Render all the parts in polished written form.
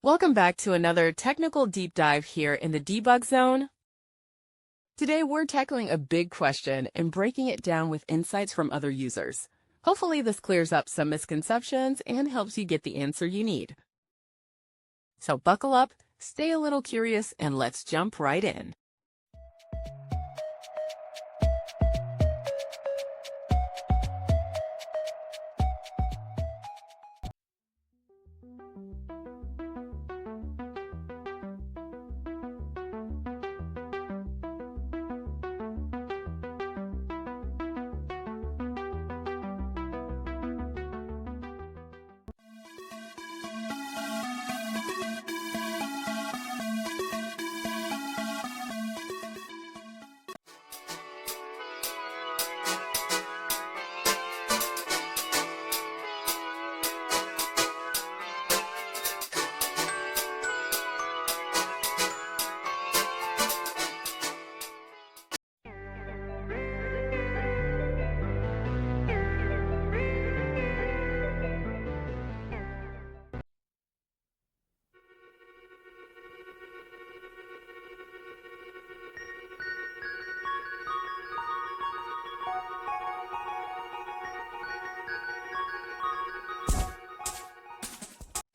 Welcome back to another technical deep dive here in the debug zone. Today we're tackling a big question and breaking it down with insights from other users. Hopefully this clears up some misconceptions and helps you get the answer you need. So buckle up, stay a little curious, and let's jump right in.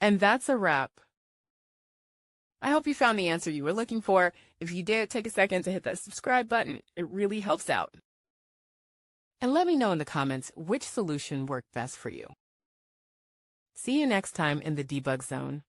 And that's a wrap. I hope you found the answer you were looking for. If you did, take a second to hit that subscribe button. It really helps out. And let me know in the comments which solution worked best for you. See you next time in the debug zone.